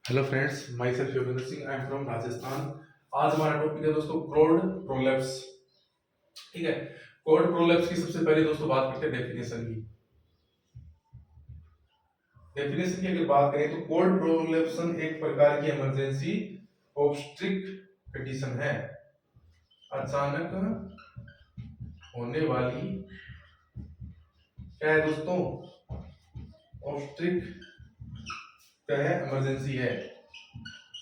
Hello friends, my self Yogendra Singh, I am from Rajasthan. आज हमारा topic है दोस्तों कोड प्रोलेप्स। ठीक है। कोड प्रोलेप्स की सबसे पहले दोस्तों बात करते हैं डेफिनेशन की। डेफिनेशन की अगर बात करें तो कोड प्रोलेप्सन एक प्रकार की इमरजेंसी ऑब्स्ट्रिक कंडीशन है। अचानक होने वाली क्या है दोस्तों? ऑब्स्ट्रिक क्या है? इमरजेंसी है।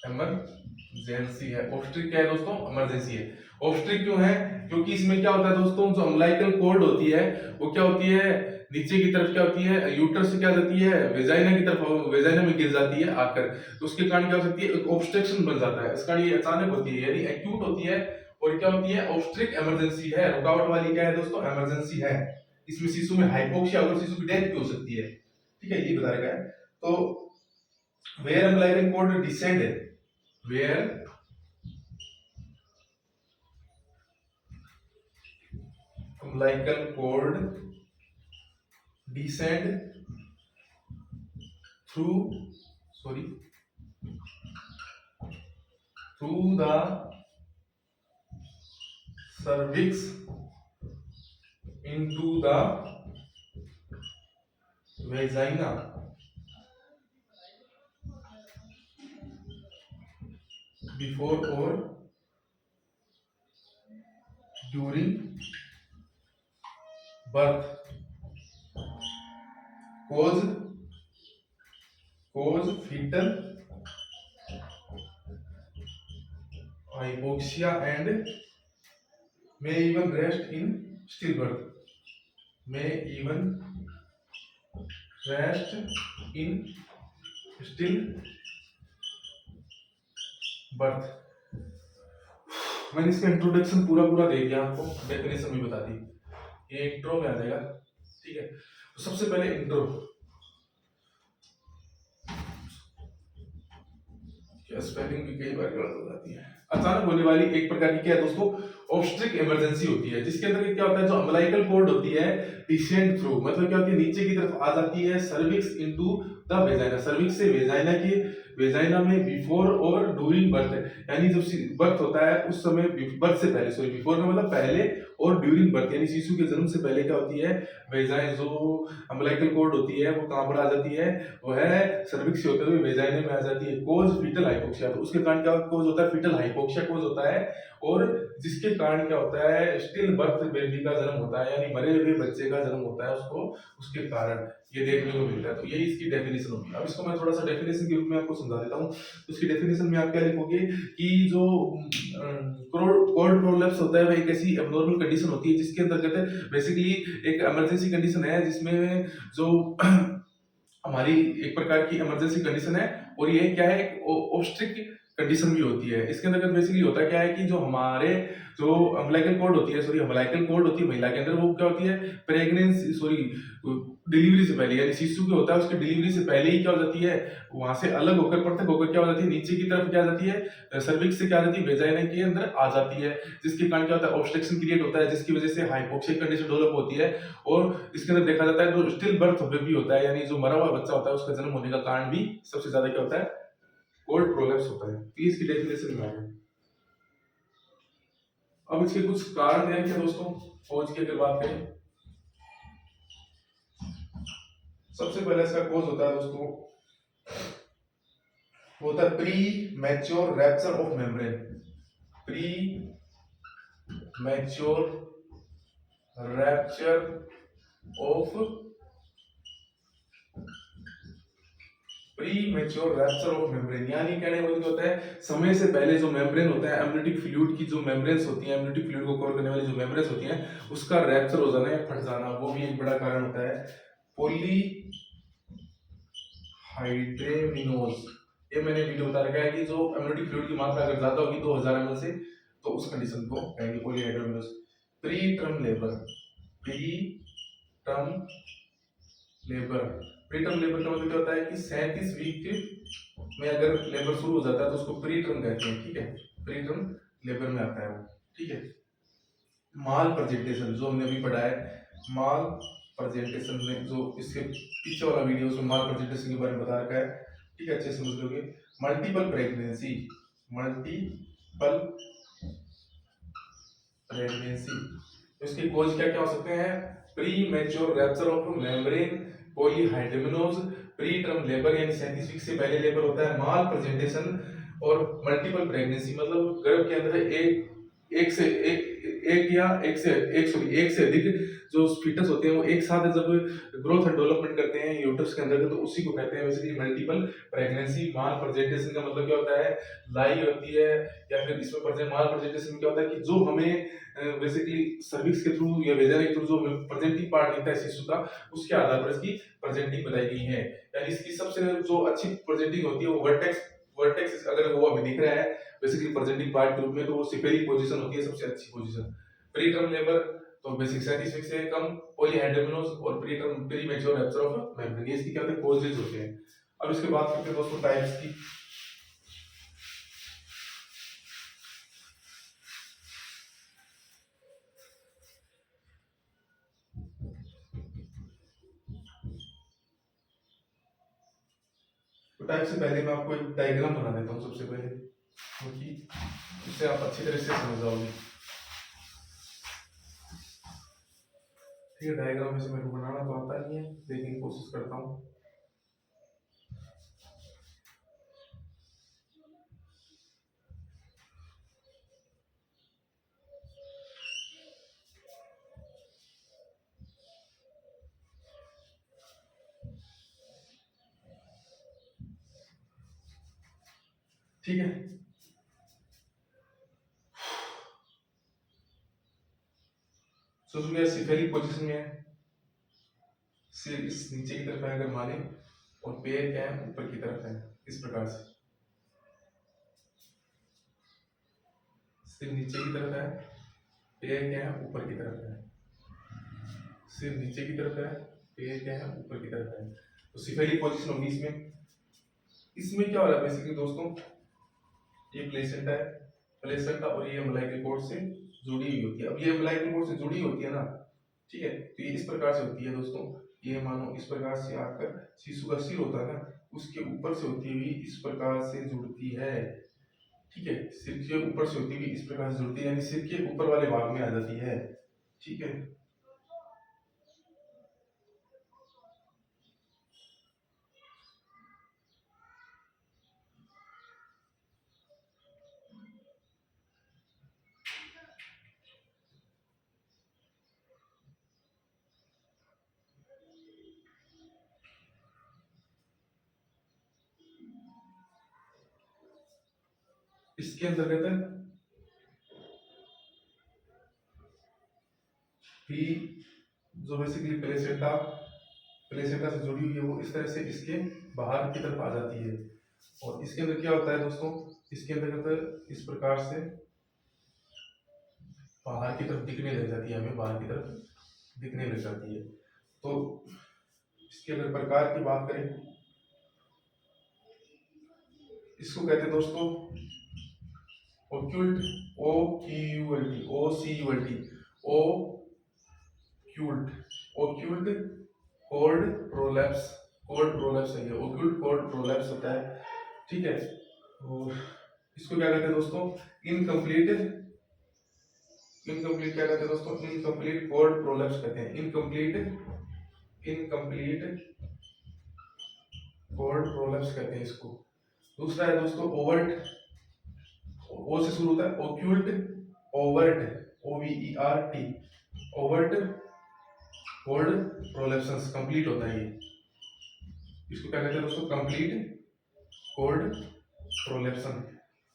इमरजेंसी है। ऑब्स्ट्रिक क्या है दोस्तों? इमरजेंसी है। ऑब्स्ट्रिक क्यों है? क्योंकि इसमें क्या होता है दोस्तों, जो अम्बिलिकल कॉर्ड होती है वो क्या होती है, नीचे की तरफ क्या होती है, यूट्रस से क्या जाती है, वेजाइना की तरफ, वेजाइना में गिर जाती है आकर। तो उसके कारण क्या हो सकती है, एक ऑब्स्ट्रक्शन बन जाता है। इस कारण ये अचानक होती है, यानी एक्यूट होती है। और क्या होती है? ऑब्स्ट्रिक इमरजेंसी है। रुकावट वाली क्या है दोस्तों? इमरजेंसी है। इसमें शिशु में हाइपोक्सिया और शिशु की डेथ भी हो सकती है। ठीक है, ये बता रखा है। तो where umbilical cord descend, where umbilical cord descend through the cervix into the vagina before or during birth, cause fetal hypoxia and may even rest in stillbirth. May even rest in stillbirth. मैंने इसका introduction पूरा पूरा दे दिया आपको, definition भी बता दी, ये intro में आ जाएगा। ठीक है, तो सबसे पहले इंट्रो, क्या स्पेलिंग भी कई बार गलत हो जाती है। अचानक होने वाली एक प्रकार की क्या है दोस्तों, ऑब्स्ट्रिक इमरजेंसी होती है, जिसके अंदर क्या होता है, जो अम्बिलिकल कॉर्ड होती है डिसेंड थ्रू, मतलब क्या होती है, नीचे की तरफ आ जाती है cervix into the vagina, cervix से वेजाइना की, वेजाइना में बिफोर और ड्यूरिंग बर्थ, यानी जब बर्थ होता है उस समय, बर्थ से पहले, सॉरी बिफोर का मतलब पहले, और ड्यूरिंग बर्थ यानी शिशु के जन्म से पहले क्या होती है, वेजाइन जो अम्बिलिकल कॉर्ड होती है वो कहां पर आ जाती है, वह सर्विक्स से होते हुए वेजाइना में आ जाती है। कोज फीटल हाइपोक्सिया, तो उसके कारण क्या कोज होता है, फीटल हाइपोक्सिया कोज होता है, और जिसके कारण क्या होता है, स्टिल बर्थ बेबी का जन्म होता है, यानी मरे हुए बच्चे का जन्म होता है उसको, उसके कारण ये देखने को मिलता है। तो यही इसकी डेफिनेशन होगी। अब इसको मैं थोड़ा सा डेफिनेशन के रूप में आपको समझा देता हूँ। तो इसकी डेफिनेशन में आप क्या लिखोगे कि जो कॉर्ड प्रोलेप्स होता है वह एक ऐसी एबनॉर्मल कंडीशन होती है जिसके अंतर्गत बेसिकली एक इमरजेंसी कंडीशन है, जिसमें जो हमारी एक प्रकार की इमरजेंसी कंडीशन है, और ये क्या है, एक ऑब्स्ट्रिक कंडीशन भी होती है। इसके अंदर बेसिकली होता क्या है कि जो हमारे जो अम्बिलिकल कॉर्ड होती है, सॉरी अम्बिलिकल कॉर्ड होती है महिला के अंदर, वो क्या होती है, प्रेगनेंसी, सॉरी डिलीवरी से पहले, यानी शिशु के होता है उसके डिलीवरी से पहले ही क्या हो जाती है, वहां से अलग होकर, पृथक होकर क्या हो जाती है, नीचे की तरफ क्या जाती है, सर्विक्स से क्या जाती है, वेजाइना के अंदर आ जाती है, जिसके कारण क्या होता है, ऑब्स्ट्रक्शन क्रिएट होता है, जिसकी वजह से हाइपोक्सिक कंडीशन डेवलप होती है। और इसके अंदर देखा जाता है जो स्टिल बर्थ बेबी होता है, यानी जो मरा हुआ बच्चा होता है, उसका जन्म होने का कारण भी सबसे ज्यादा क्या होता है, कोल्ड प्रोलेप्स होता है। तो इसकी डेफिनेशन में आ गया। अब इसके कुछ कारण है क्या दोस्तों, खोज की अगर बात करें, सबसे पहले इसका कोज होता है दोस्तों, होता है pre mature rupture of membrane. Pre mature rupture of, pre mature rupture of membrane, यानी कहने वाला क्या होता है, समय से पहले जो मेम्ब्रेन होता है, एमनियोटिक फ्लूइड की जो मेम्ब्रेन्स होती है, एमनियोटिक फ्लूइड को कवर करने वाली जो मेम्ब्रेन्स होती हैं, उसका रैप्चर हो जाना या फट जाना, वो भी एक बड़ा कारण होता है। पॉली हाइड्रेमिनोज, ये मैंने वीडियो बता रखा है कि जो एमनियोटिक फ्लूइड की मात्रा अगर ज्यादा होगी 2000 ml से, तो उस कंडीशन को कहेंगे polyhydramnios. Preterm labour, preterm labour, preterm labour का मतलब क्या होता है कि 37 वीक में अगर लेबर शुरू हो जाता है तो उसको प्री टर्म कहते हैं। ठीक है, प्री टर्म लेबर में आता है वो। ठीक है, माल प्रेजेंटेशन जो हमने अभी पढ़ा है, माल प्रेजेंटेशन में जो इसके पीछे वाला वीडियो उसमें माल प्रेजेंटेशन के बारे में बता रखा है, ठीक है, अच्छे से समझ लोगे। मल्टीपल प्रेगनेंसी, मल्टीपल प्रेगनेंसी, इसके कॉज क्या क्या हो सकते हैं? Premature rupture of membrane, polyhydramnios, preterm labour यानी 37 वीक से पहले लेबर होता है, माल प्रेजेंटेशन, और मल्टीपल प्रेगनेंसी मतलब गर्भ के अंदर एक से एक या एक से अधिक जो फीटस होते हैं वो एक साथ जब ग्रोथ एंड डेवलपमेंट करते हैं यूट्रस के अंदर, तो उसी को कहते हैं बेसिकली मल्टीपल प्रेगनेंसी। माल प्रेजेंटेशन का मतलब क्या होता है? लाई होती है, या फिर इसमें प्रेजेंट माल प्रेजेंटेशन में क्या होता है कि जो हमें बेसिकली सर्विक्स के थ्रू या वेजाइना के थ्रू जो प्रेजेंटिंग पार्ट मिलता है शिशु का, उसके आधार पर इसकी प्रेजेंटिंग बताई गई है। यानी इसकी सबसे जो अच्छी प्रेजेंटिंग होती है वो वर्टेक्स अगर वो हमें दिख रहा है बेसिकली प्रेजेंटिंग पार्ट के रूप में, तो वो सिपेरिक पोजीशन होती है सबसे अच्छी पोजीशन। प्री टर्म लेबर तो बेसिक 37 से कम, पॉलीहाइड्रोमिनोज और pre mature rupture of membrane, ये इसकी क्या होते हैं? कॉजेज होते हैं। अब इसके बाद करते हैं दोस्तों टाइप्स की। तो टाइप से पहले मैं आपको एक डायग्राम बना देता हूँ सबसे पहले, क्योंकि इससे आप अच्छी तरह से समझ जाओगे। ठीक है, डायग्राम वैसे मेरे को बनाना तो आता नहीं है, लेकिन कोशिश करता हूँ। ठीक है, सोचो सिफेरिक पोजीशन में है, सिर इस नीचे की तरफ है अगर माने, और पैर क्या है? ऊपर की तरफ है, इस प्रकार से सिर नीचे की तरफ है, पैर क्या है? ऊपर की तरफ है। सिर नीचे की तरफ है, पैर क्या है? ऊपर की तरफ है। तो सिफेरिक पोजीशन होगी इसमें। इसमें क्या हो रहा है बेसिकली दोस्तों, ये प्लेसेंटा है, प्लेसेंटा और ये अम्बिलिकल कॉर्ड से जुड़ी हुई होती है। अब ये अम्बिलिकल कॉर्ड से जुड़ी होती है ना, ठीक है, तो ये इस प्रकार से होती है दोस्तों। ये मानो इस प्रकार से आकर शिशु का सिर होता है ना, उसके ऊपर से होती हुई इस प्रकार से जुड़ती है। ठीक है, सिर के ऊपर से होती हुई इस प्रकार से जुड़ती है, यानी सिर के ऊपर वाले भाग में आ जाती है। ठीक है, इसके अंतर्गत भी जो बेसिकली प्लेसेंटा से जुड़ी हुई है वो इस तरह से इसके बाहर की तरफ आ जाती है। और इसके अंदर क्या होता है दोस्तों, इसके अंतर्गत इस प्रकार से बाहर की तरफ दिखने लग जाती है, हमें बाहर की तरफ दिखने लग जाती है। तो इसके अगर प्रकार की बात करें, इसको कहते हैं दोस्तों ओक्यूल्ट, OCULT, ओक्यूल्ट कॉर्ड प्रोलैप्स, है ये ओक्यूल्ट कॉर्ड प्रोलैप्स होता है। ठीक है, और इसको क्या कहते हैं दोस्तों? इनकम्प्लीट क्या कहते हैं दोस्तों? इनकम्प्लीट कॉर्ड प्रोलैप्स कहते हैं। इनकम्प्लीट कॉर्ड प्रोलैप्स कहते हैं इसको। दूसरा है दोस्तों ओवर्ट, ओ से शुरू होता है, occult overt, OVERT, overt cord prolapsions, complete होता है ये। इसको क्या कहते हैं दोस्तों? Complete cord prolapsion.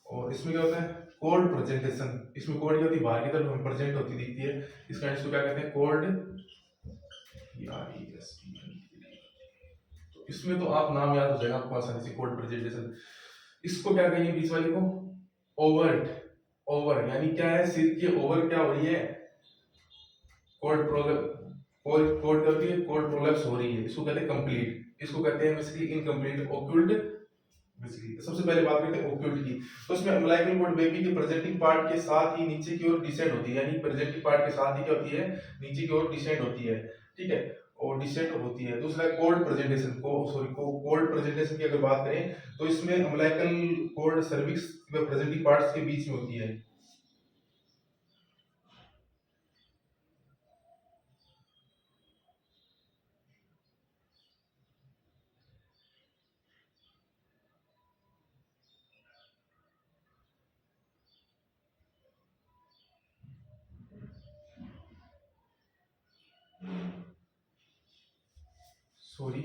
और इसमें क्या होता है? कॉर्ड प्रेजेंटेशन, इसमें कॉर्ड क्या होती है? बाहर की तरफ हमें प्रेजेंट होती दिखती है, इसका इसको क्या कहते हैं? कॉर्ड तो इसमें तो आप नाम याद हो जाएगा आपको आसानी से, कॉर्ड प्रेजेंटेशन। इसको क्या कहेंगे बीच वाले को? ओवर्ट, ओवर यानी क्या है? सिर के ओवर क्या हो रही है? कॉर्ड होती है, कॉर्ड प्रोलैप्स हो रही है, इसको कहते हैं कंप्लीट। इसको कहते हैं बेसिकली इनकम्प्लीट ओक्यूल्ट। बेसिकली सबसे पहले बात करते हैं ओक्यूल्ट की। तो इसमें अम्बिलिकल कॉर्ड बेबी के प्रेजेंटिंग पार्ट के साथ ही नीचे की ओर डिसेंड होती है, यानी प्रेजेंटिंग पार्ट के साथ ही क्या होती है? नीचे की ओर डिसेंड होती है। ठीक है, और डिसेंट होती है। दूसरा कोड प्रेजेंटेशन कोड प्रेजेंटेशन की अगर बात करें तो इसमें अम्बिलिकल कोड सर्विक्स व प्रेजेंटिंग पार्ट्स के बीच में होती है। सॉरी,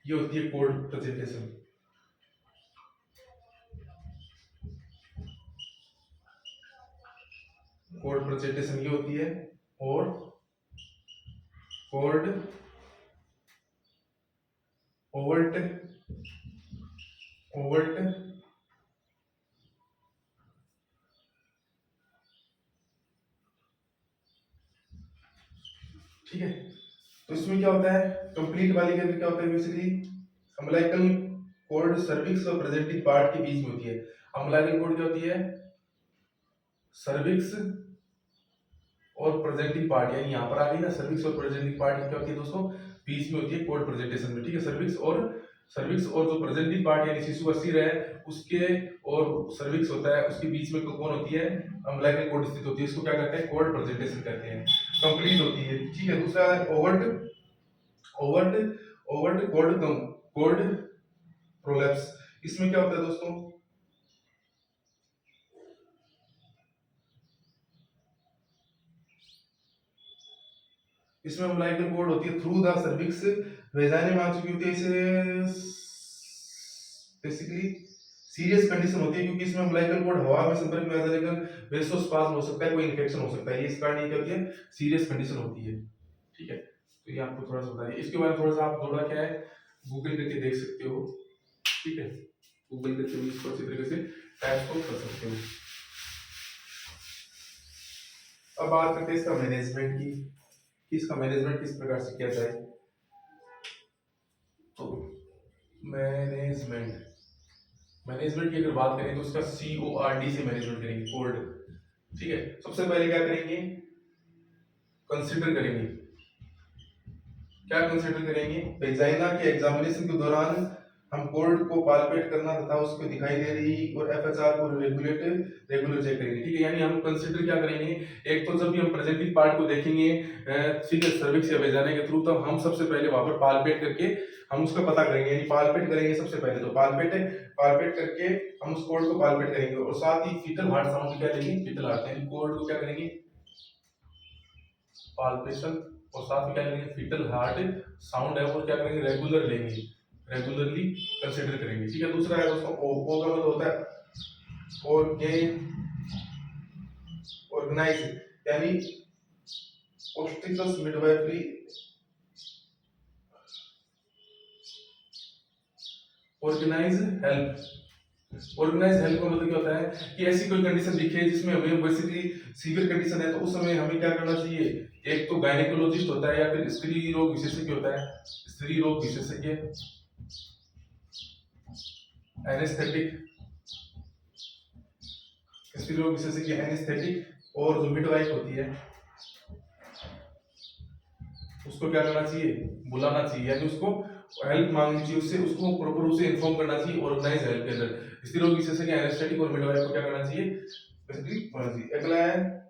ये होती है कोड प्रेजेंटेशन। कोड प्रेजेंटेशन ये होती है। और कोड ओवर्ट ओवर्ट ठीक है। तो इसमें क्या होता है, कंप्लीट वाले के अंदर क्या होता है, बेसिकली अम्बिलिकल कोड सर्विक्स और प्रेजेंटिंग पार्ट के बीच में होती है। अम्बिलिकल कोड क्या होती है, सर्विक्स और प्रेजेंटिंग पार्ट, यानी यहाँ पर आ गई ना, सर्विक्स और प्रेजेंटिंग पार्ट क्या होती है दोस्तों, बीच में होती है कोड प्रेजेंटेशन में। ठीक है, सर्विक्स और जो प्रेजेंटिंग पार्ट यानी शिशु का सिर है उसके और सर्विक्स होता है उसके बीच में कौन होती है, अम्बिलिकल कोड स्थित होती है। इसको क्या कहते हैं, कोड प्रेजेंटेशन कहते हैं, कंप्लीट होती है। ठीक है, दूसरा है overt overt overt code prolapse. इसमें क्या होता है दोस्तों, इसमें अम्बिलिकल कोड होती है थ्रू द सर्विक्स वेजाइना में आ चुकी होती है। इसे बेसिकली सीरियस कंडीशन होती है क्योंकि इसमें अम्बिलिकल कोड हवा में संपर्क में आ जाने पर वेसोस्पाज्म हो सकता है, कोई इन्फेक्शन हो सकता है। ये इस कारण ये क्या होती है, सीरियस कंडीशन होती है। ठीक है, तो ये आपको थोड़ा सा बता दिया। इसके बारे में थोड़ा सा आप थोड़ा क्या है गूगल करके देख सकते हो। ठीक है, गूगल करके भी इसको अच्छी तरीके से टाइप को कर सकते हो। अब बात करते हैं इसका मैनेजमेंट की, इसका मैनेजमेंट किस प्रकार से किया जाए। तो मैनेजमेंट की अगर बात करें तो उसका CORD से मैनेजमेंट करेंगे, कोड। ठीक है, सबसे पहले क्या करेंगे, कंसीडर करेंगे। क्या कंसीडर करेंगे, वेजाइना के एग्जामिनेशन के दौरान हम कोड को पाल्पेट करना तथा उसको दिखाई दे रही और FHR को रेगुलर चेक करेंगे। ठीक है, यानी हम कंसीडर क्या करेंगे, एक तो जब भी हम प्रेजेंटिंग पार्ट को देखेंगे ठीक है सर्विक्स या वेजाइना के थ्रू, तो हम सबसे पहले वहां पर पाल्पेट करके हम उसका पता करेंगे, यानी पाल्पेट करेंगे सबसे पहले। तो पाल्पेट करके हम उस कोड को पाल्पेट करेंगे और साथ ही फीटल हार्ट साउंड क्या लेंगे, फीटल हार्ट यानी कोड को क्या करेंगे, पाल्पेशन, और साथ में क्या करेंगे, फीटल हार्ट साउंड है वो क्या करेंगे, रेगुलर लेंगे, रेगुलरली कंसीडर करेंगे। ठीक है, दूसरा है दोस्तों ओ का मतलब होता है ऑर्गेनाइज, यानी ऑब्स्टिकल्स मिडवाइफरी ऑर्गेनाइज हेल्प का मतलब क्या होता है कि ऐसी कोई कंडीशन दिखे जिसमें हमें बेसिकली सीवियर कंडीशन है, तो उस समय हमें क्या करना चाहिए, एक तो गायनेकोलॉजिस्ट होता है या फिर स्त्री रोग विशेषज्ञ होता है, स्त्री रोग विशेषज्ञ, एनेस्थेटिक, स्त्री रोग विशेषज्ञ एनेस्थेटिक, और जो मिडवाइफ होती है उसको क्या करना चाहिए, बुलाना चाहिए, यानी उसको हेल्प मांगनी चाहिए उससे, उसको प्रॉपर रूप से इन्फॉर्म करना चाहिए ऑर्गेनाइज हेल्प के अंदर। स्त्री रोग विशेषज्ञ एनेस्थेटिक और मिडवाइफ को क्या करना चाहिए, बेसिकली होना चाहिए। अगला है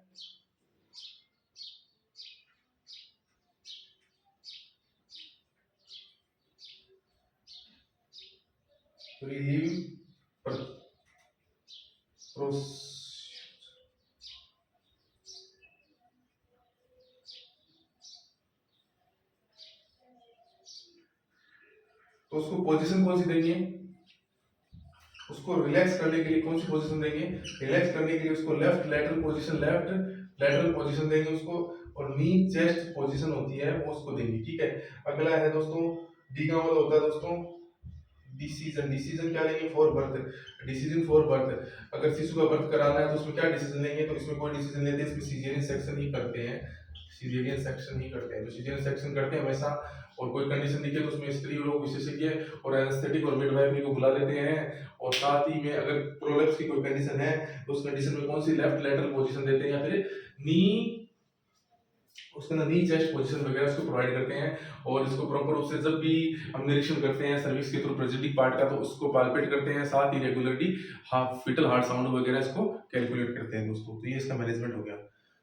रिलीव तो उसको पोजीशन कौन सी देंगे, उसको रिलैक्स करने के लिए कौन सी पोजीशन देंगे, रिलैक्स करने के लिए उसको लेफ्ट लेटरल पोजीशन देंगे उसको, और नी चेस्ट पोजीशन होती है वो उसको देंगे। ठीक है, अगला है दोस्तों डी का मतलब होता है दोस्तों डिसीजन क्या लेंगे, for birth, decision for birth. अगर शिशु का बर्थ कराना है तो उसमें क्या डिसीजन लेंगे, तो इसमें कोई डिसीजन लेते हैं, इसमें सीजेरियन सेक्शन ही करते हैं, तो सीजेरियन सेक्शन करते हैं हमेशा। और कोई कंडीशन दिखे तो उसमें स्त्री रोग विशेषज्ञ और एनेस्थेटिक और मिडवाइफरी को बुला लेते हैं। और साथ ही में अगर प्रोलेप्स की कोई कंडीशन है तो उस कंडीशन में कौन सी लेफ्ट लेटरल पोजीशन देते हैं या फिर नी उसके अंदर नी चेस्ट पोजीशन वगैरह उसको प्रोवाइड करते हैं, और इसको प्रॉपर रूप से जब भी हम निरीक्षण करते हैं सर्विस के थ्रू प्रेजेंटिंग पार्ट का, तो उसको पाल्पेट करते हैं, साथ ही regularly half foetal heart sound वगैरह इसको कैलकुलेट करते हैं दोस्तों। तो ये इसका मैनेजमेंट हो गया।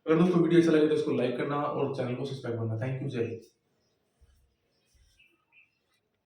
अगर दोस्तों वीडियो अच्छा लगे तो इसको लाइक करना और चैनल को सब्सक्राइब करना। थैंक यू, जय हिंद।